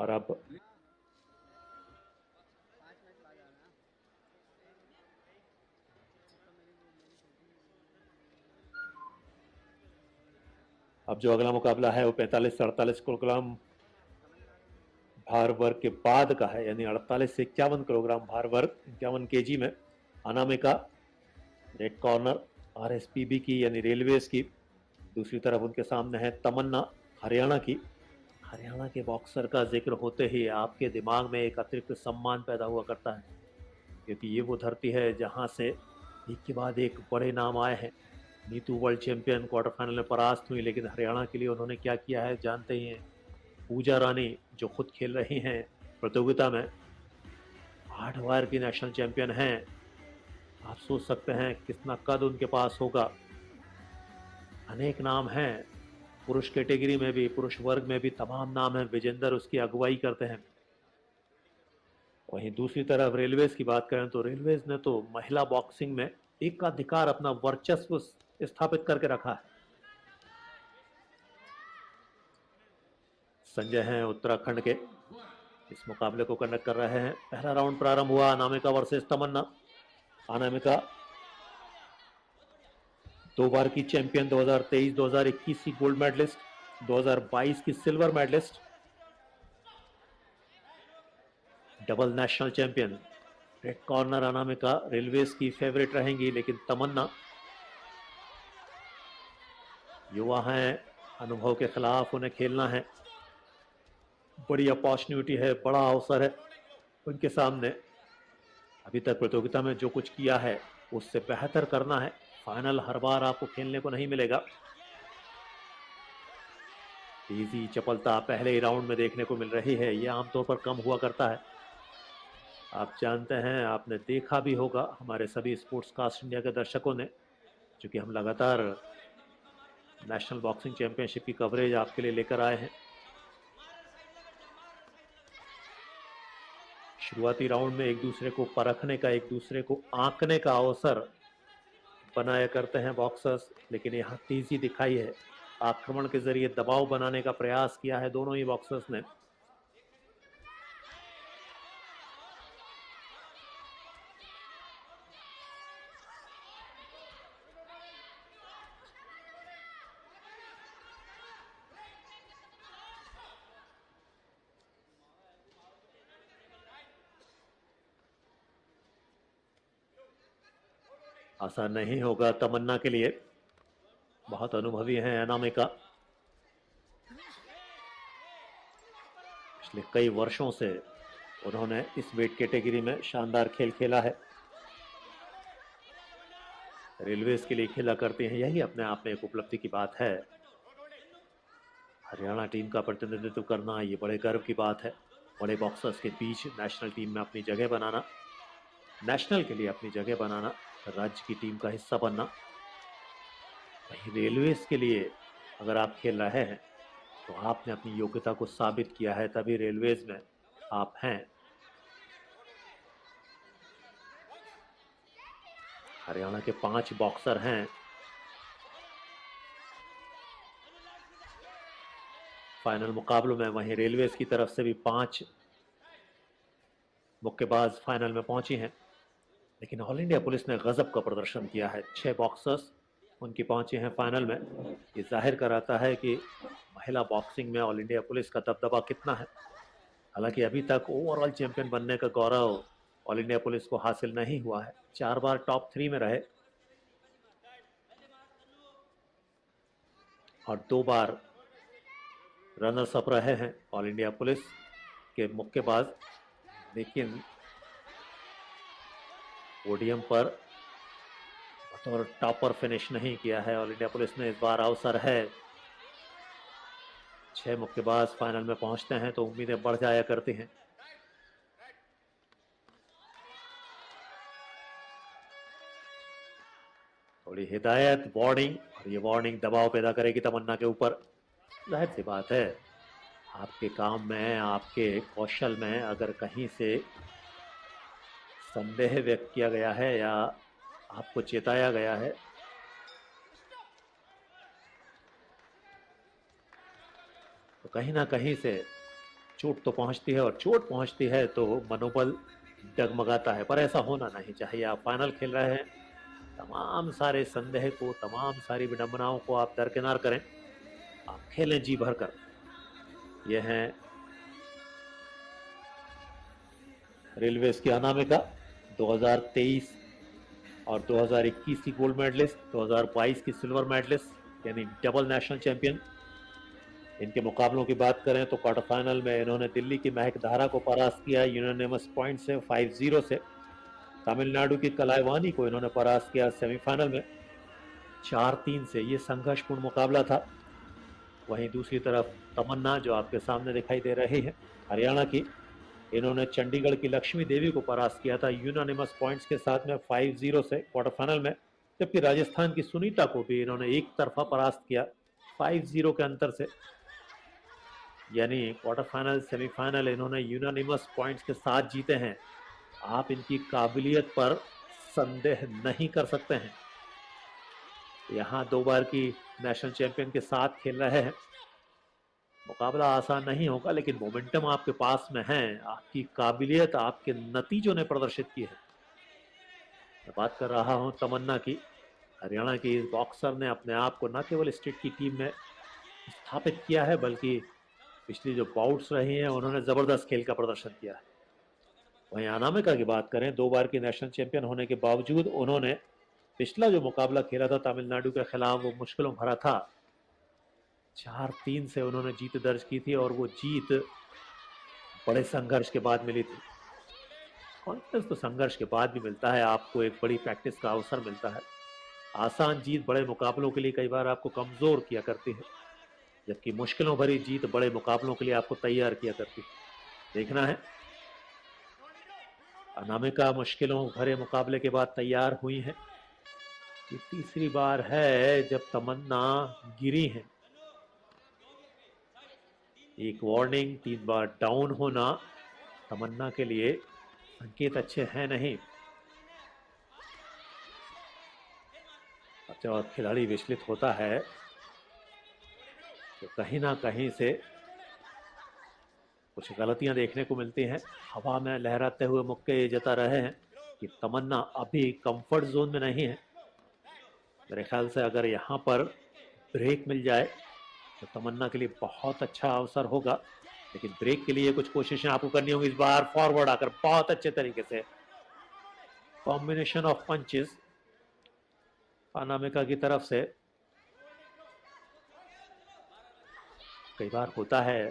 और अब जो अगला मुकाबला है वो 45 से 48 किलोग्राम भार वर्ग के बाद का है, यानी 48 से 51 किलोग्राम भार वर्ग 51 केजी में अनामिका रेड कॉर्नर आरएसपीबी की यानी रेलवेज की, दूसरी तरफ उनके सामने है तमन्ना हरियाणा की। हरियाणा के बॉक्सर का जिक्र होते ही आपके दिमाग में एक अतिरिक्त सम्मान पैदा हुआ करता है, क्योंकि ये वो धरती है जहां से एक के बाद एक बड़े नाम आए हैं। Neetu world champion quarter final में परास्त हुई, लेकिन हरियाणा के लिए उन्होंने क्या किया है जानते ही हैं। पूजा रानी जो खुद खेल रही हैं प्रतियोगिता में, 8 बार की नेशनल चैंपियन हैं। आप सोच सकते हैं कितना कद उनके पास होगा। अनेक नाम हैं, पुरुष कैटेगरी में भी पुरुष वर्ग में भी तमाम नाम हैं। विजेंदर उसकी अगुवाई करते हैं। वहीं दूसरी तरफ रेलवेज की बात करें तो रेलवेज ने तो महिला बॉक्सिंग में एकाधिकार अपना वर्चस्व स्थापित करके रखा है। संजय हैं उत्तराखंड के, इस मुकाबले को कंडक्ट कर रहे हैं। पहला राउंड प्रारंभ हुआ अनामिका वर्सेस तमन्ना। अनामिका 2 बार की चैंपियन, 2023 2021 की गोल्ड मेडलिस्ट, 2022 की silver medallist, double national champion. Red corner Anamika railways की फेवरेट रहेंगी, लेकिन तमन्ना युवा हैं, अनुभव के खिलाफ उन्हें खेलना है। बड़ी अपॉर्चुनिटी है, बड़ा अवसर है उनके सामने। अभी तक प्रतियोगिता में जो कुछ किया है उससे बेहतर करना है। फाइनल हर बार आपको खेलने को नहीं मिलेगा। तेजी चपलता पहले ही राउंड में देखने को मिल रही है, यह आमतौर पर कम हुआ करता है। आप जानते हैं, आपने देखा भी होगा हमारे सभी स्पोर्ट्स कास्ट इंडिया के दर्शकों ने, क्योंकि हम लगातार नेशनल बॉक्सिंग चैंपियनशिप की कवरेज आपके लिए लेकर आए हैं। शुरुआती राउंड में एक दूसरे को परखने का, एक दूसरे को आंकने का अवसर बनाया करते हैं बॉक्सर्स, लेकिन यहाँ तेजी दिखाई है। आक्रमण के जरिए दबाव बनाने का प्रयास किया है दोनों ही बॉक्सर्स ने। आसान नहीं होगा तमन्ना के लिए, बहुत अनुभवी हैं अनामिका। पिछले कई वर्षों से उन्होंने इस वेट कैटेगरी में शानदार खेल खेला है। रेलवेज के लिए खेला करते हैं, यही अपने आप में एक उपलब्धि की बात है। हरियाणा टीम का प्रतिनिधित्व करना ये बड़े गर्व की बात है। बड़े बॉक्सर्स के बीच नेशनल टीम में अपनी जगह बनाना, नेशनल के लिए अपनी जगह बनाना, राज्य की टीम का हिस्सा बनना। वहीं रेलवेज के लिए अगर आप खेल रहे हैं तो आपने अपनी योग्यता को साबित किया है, तभी रेलवेज में आप हैं। हरियाणा के 5 बॉक्सर हैं। फाइनल मुकाबलों में, वहीं रेलवेज की तरफ से भी 5 मुक्केबाज फाइनल में पहुंची हैं। लेकिन ऑल इंडिया पुलिस ने गजब का प्रदर्शन किया है। 6 बॉक्सर्स उनकी पहुंचे हैं फाइनल में। ये जाहिर कराता है कि महिला बॉक्सिंग में ऑल इंडिया पुलिस का दबदबा कितना है। हालांकि अभी तक ओवरऑल चैंपियन बनने का गौरव ऑल इंडिया पुलिस को हासिल नहीं हुआ है। 4 बार टॉप 3 में रहे और 2 बार रनर्स अप रहे हैं ऑल इंडिया पुलिस के मुक्केबाज। लेकिन पोडियम पर बतौर टॉपर फिनिश नहीं किया है ऑल इंडिया पुलिस ने। इस बार अवसर है, 6 मुक्केबाज फाइनल में पहुंचते हैं तो उम्मीदें बढ़ जाया करती हैं। थोड़ी हिदायत, वार्निंग, और ये वार्निंग दबाव पैदा करेगी तमन्ना के ऊपर। जाहिर सी बात है, आपके काम में, आपके कौशल में अगर कहीं से संदेह व्यक्त किया गया है या आपको चेताया गया है तो कहीं ना कहीं से चोट तो पहुंचती है, और चोट पहुंचती है तो मनोबल डगमगाता है, पर ऐसा होना नहीं चाहिए। आप फाइनल खेल रहे हैं, तमाम सारे संदेह को, तमाम सारी विडंबनाओं को आप दरकिनार करें, आप खेलें जी भर कर। ये हैं रेलवेज की अनामिका, 2023 और 2021 की गोल्ड मेडलिस्ट, 2022 की सिल्वर मेडलिस्ट, यानी डबल नेशनल चैंपियन। इनके मुकाबलों की बात करें तो क्वार्टर फाइनल में इन्होंने दिल्ली की महक धारा को परास्त किया यूनानिमस पॉइंट से 5-0 से। तमिलनाडु की कलाइवानी को इन्होंने परास्त किया सेमीफाइनल में 4-3 से। ये संघर्षपूर्ण मुकाबला था। वहीं दूसरी तरफ तमन्ना, जो आपके सामने दिखाई दे रही है, हरियाणा की, इन्होंने चंडीगढ़ की लक्ष्मी देवी को परास्त किया था यूनानिमस पॉइंट्स के साथ में 5-0 से क्वार्टर फाइनल में। जबकि राजस्थान की सुनीता को भी इन्होंने एक तरफा परास्त किया 5-0 के अंतर से। यानी क्वार्टर फाइनल, सेमीफाइनल इन्होंने यूनानिमस पॉइंट्स के साथ जीते हैं। आप इनकी काबिलियत पर संदेह नहीं कर सकते हैं। यहाँ 2 बार की नेशनल चैंपियन के साथ खेल रहे हैं। मुकाबला आसान नहीं होगा, लेकिन मोमेंटम आपके पास में है, आपकी काबिलियत आपके नतीजों ने प्रदर्शित की है। मैं बात कर रहा हूँ तमन्ना की। हरियाणा की इस बॉक्सर ने अपने आप को न केवल स्टेट की टीम में स्थापित किया है, बल्कि पिछली जो बाउट्स रही हैं उन्होंने जबरदस्त खेल का प्रदर्शन किया है। वहीं अनामिका की बात करें, 2 बार की नेशनल चैंपियन होने के बावजूद उन्होंने पिछला जो मुकाबला खेला था तमिलनाडु के खिलाफ, वो मुश्किलों भरा था। 4-3 से उन्होंने जीत दर्ज की थी, और वो जीत बड़े संघर्ष के बाद मिली थी। कॉन्फिडेंस तो संघर्ष के बाद भी मिलता है, आपको एक बड़ी प्रैक्टिस का अवसर मिलता है। आसान जीत बड़े मुकाबलों के लिए कई बार आपको कमजोर किया करती है, जबकि मुश्किलों भरी जीत बड़े मुकाबलों के लिए आपको तैयार किया करती है। देखना है, अनामिका मुश्किलों भरे मुकाबले के बाद तैयार हुई है। ये तीसरी बार है जब तमन्ना गिरी है। एक वार्निंग, 3 बार डाउन होना तमन्ना के लिए संकेत अच्छे हैं नहीं। जब खिलाड़ी विचलित होता है तो कहीं ना कहीं से कुछ गलतियां देखने को मिलती हैं। हवा में लहराते हुए मुक्के जता रहे हैं कि तमन्ना अभी कंफर्ट जोन में नहीं है। मेरे ख्याल से अगर यहाँ पर ब्रेक मिल जाए तो तमन्ना के लिए बहुत अच्छा अवसर होगा, लेकिन ब्रेक के लिए कुछ कोशिशें आपको करनी होंगी। इस बार फॉरवर्ड आकर बहुत अच्छे तरीके से कॉम्बिनेशन ऑफ पंचेस अनामिका की तरफ से। कई बार होता है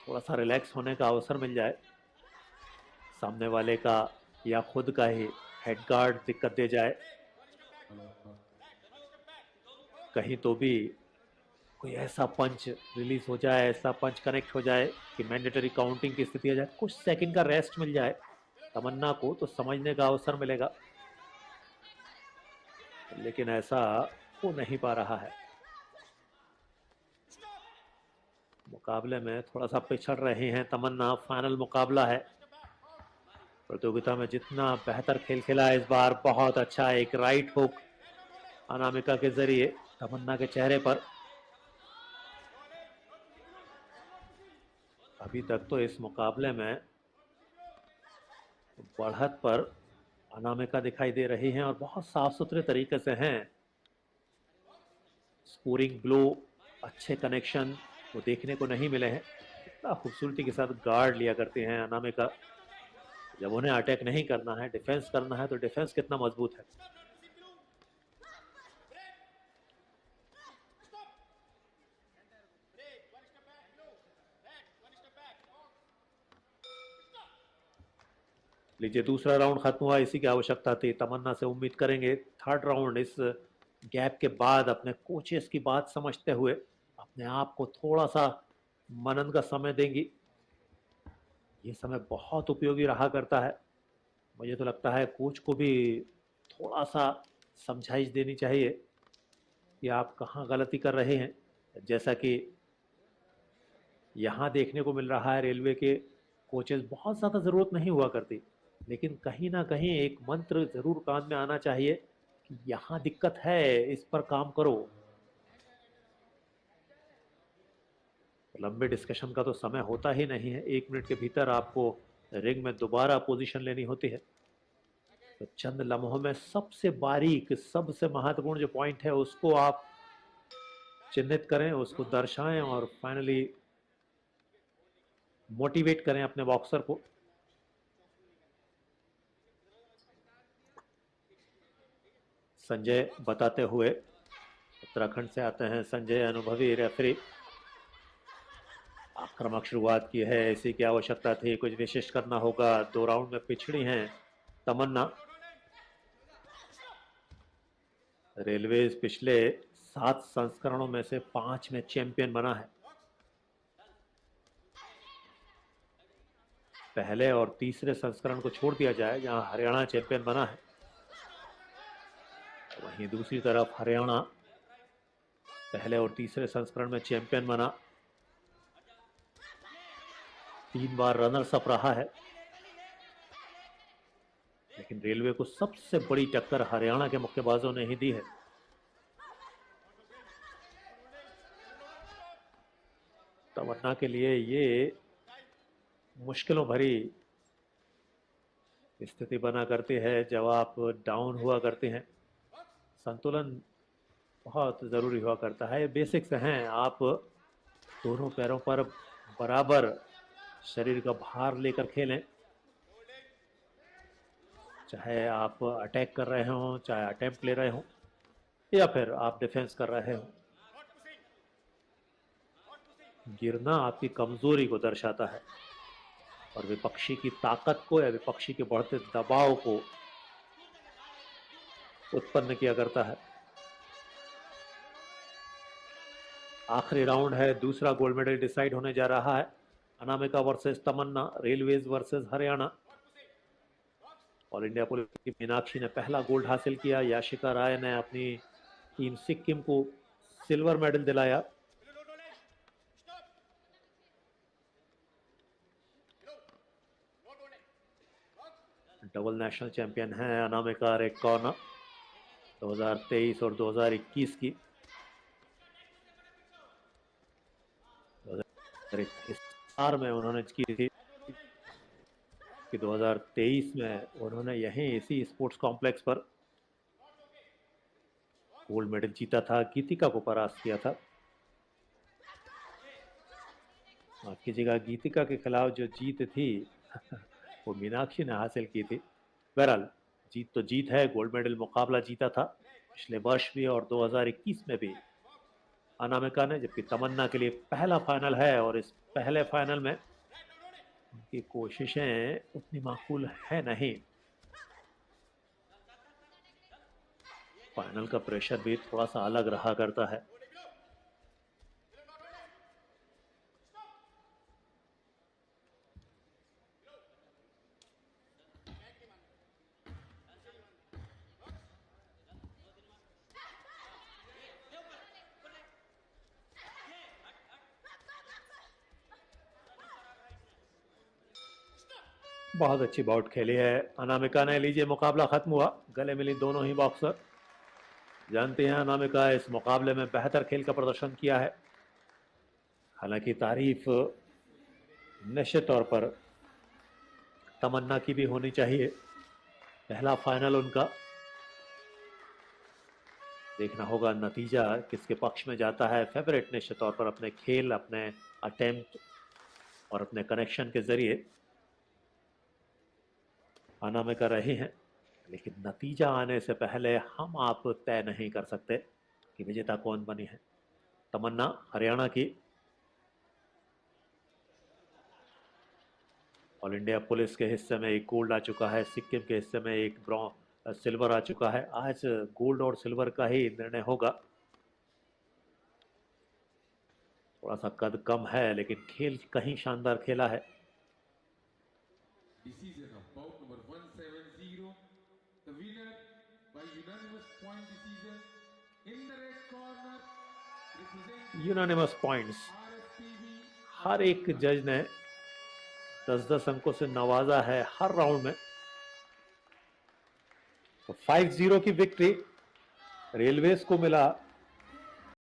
थोड़ा सा रिलैक्स होने का अवसर मिल जाए, सामने वाले का या खुद का ही हेड गार्ड दिक्कत दे जाए, कहीं तो भी कोई ऐसा पंच रिलीज हो जाए, ऐसा पंच कनेक्ट हो जाए कि मैंडेटरी काउंटिंग की स्थिति आ जाए, कुछ सेकंड का रेस्ट मिल जाए तमन्ना को तो समझने का अवसर मिलेगा, लेकिन ऐसा हो नहीं पा रहा है। मुकाबले में थोड़ा सा पिछड़ रहे हैं तमन्ना। फाइनल मुकाबला है, प्रतियोगिता में जितना बेहतर खेल खेला है इस बार, बहुत अच्छा एक राइट हुक अनामिका के जरिए तमन्ना के चेहरे पर। अभी तक तो इस मुकाबले में बढ़त पर अनामिका दिखाई दे रही हैं, और बहुत साफ सुथरे तरीके से हैं। स्कोरिंग ब्लो, अच्छे कनेक्शन वो देखने को नहीं मिले हैं। इतना खूबसूरती के साथ गार्ड लिया करते हैं अनामिका। जब उन्हें अटैक नहीं करना है, डिफेंस करना है, तो डिफेंस कितना मजबूत है। लीजिए, दूसरा राउंड खत्म हुआ, इसी की आवश्यकता थी। तमन्ना से उम्मीद करेंगे थर्ड राउंड इस गैप के बाद अपने कोचेस की बात समझते हुए अपने आप को थोड़ा सा मनन का समय देंगी। ये समय बहुत उपयोगी रहा करता है। मुझे तो लगता है कोच को भी थोड़ा सा समझाइश देनी चाहिए कि आप कहाँ गलती कर रहे हैं। जैसा कि यहाँ देखने को मिल रहा है, रेलवे के कोचेस बहुत ज़्यादा ज़रूरत नहीं हुआ करती, लेकिन कहीं ना कहीं एक मंत्र ज़रूर कान में आना चाहिए कि यहाँ दिक्कत है, इस पर काम करो। लंबे डिस्कशन का तो समय होता ही नहीं है, 1 मिनट के भीतर आपको रिंग में दोबारा पोजीशन लेनी होती है। तो चंद लम्हों में सबसे बारीक, सबसे महत्वपूर्ण जो पॉइंट है उसको आप चिन्हित करें, उसको दर्शाएं और फाइनली मोटिवेट करें अपने बॉक्सर को। संजय बताते हुए, उत्तराखंड से आते हैं संजय, अनुभवी रेफरी। आक्रामक शुरुआत की है, इसी की आवश्यकता थी, कुछ विशेष करना होगा। 2 राउंड में पिछड़ी हैं तमन्ना। रेलवेज पिछले 7 संस्करणों में से 5 में चैंपियन बना है। पहले और तीसरे संस्करण को छोड़ दिया जाए जहां हरियाणा चैंपियन बना है, वहीं दूसरी तरफ हरियाणा पहले और तीसरे संस्करण में चैंपियन बना, 3 बार रनर्स अप रहा है। लेकिन रेलवे को सबसे बड़ी टक्कर हरियाणा के मुक्केबाजों ने ही दी है। तमन्ना के लिए ये मुश्किलों भरी स्थिति बना करती है जब आप डाउन हुआ करते हैं। संतुलन बहुत ज़रूरी हुआ करता है, बेसिक्स हैं। आप दोनों पैरों पर बराबर शरीर का भार लेकर खेलें, चाहे आप अटैक कर रहे हों, चाहे अटेम्प्ट ले रहे हों, या फिर आप डिफेंस कर रहे हों। गिरना आपकी कमजोरी को दर्शाता है और विपक्षी की ताकत को या विपक्षी के बढ़ते दबाव को उत्पन्न किया करता है। आखिरी राउंड है, दूसरा गोल्ड मेडल डिसाइड होने जा रहा है। Anamika versus Tamanna, railways versus Haryana. All India police की मीनाक्षी ने पहला गोल्ड हासिल किया, याशिका राय ने अपनी टीम सिक्किम को सिल्वर मेडल दिलाया। डबल नेशनल चैंपियन है अनामिका रेड कॉर्नर 2023 और 2021 की। इस बार में उन्होंने की थी कि 2023 में उन्होंने यहीं इसी स्पोर्ट्स कॉम्प्लेक्स पर गोल्ड मेडल जीता था, गीतिका को परास्त किया था। माफ कीजिएगा, गीतिका के खिलाफ जो जीत थी वो मीनाक्षी ने हासिल की थी। बहरहाल जीत तो जीत है, गोल्ड मेडल मुकाबला जीता था पिछले वर्ष भी और 2021 में भी अनामिका ने, जबकि तमन्ना के लिए पहला फाइनल है और इस पहले फाइनल में उनकी कोशिशें उतनी माकूल है नहीं। फाइनल का प्रेशर भी थोड़ा सा अलग रहा करता है। बहुत अच्छी बाउट खेली है अनामिका ने। लीजिए, मुकाबला खत्म हुआ, गले मिली दोनों ही बॉक्सर। जानते हैं अनामिका इस मुकाबले में बेहतर खेल का प्रदर्शन किया है। हालांकि तारीफ निश्चित तौर पर तमन्ना की भी होनी चाहिए। पहला फाइनल उनका, देखना होगा नतीजा किसके पक्ष में जाता है। फेवरेट निश्चित तौर पर अपने खेल, अपने अटेम्प्ट और अपने कनेक्शन के जरिए अनामिका रहे हैं, लेकिन नतीजा आने से पहले हम आप तय नहीं कर सकते कि विजेता कौन बनी है। तमन्ना हरियाणा की, ऑल इंडिया पुलिस के हिस्से में एक गोल्ड आ चुका है, सिक्किम के हिस्से में एक सिल्वर आ चुका है। आज गोल्ड और सिल्वर का ही निर्णय होगा। थोड़ा सा कद कम है लेकिन खेल कहीं शानदार खेला है। यूनानिमस पॉइंट्स, हर एक जज ने 10-10 अंकों से नवाजा है हर राउंड में। तो 5-0 की विक्ट्री रेलवेज को मिला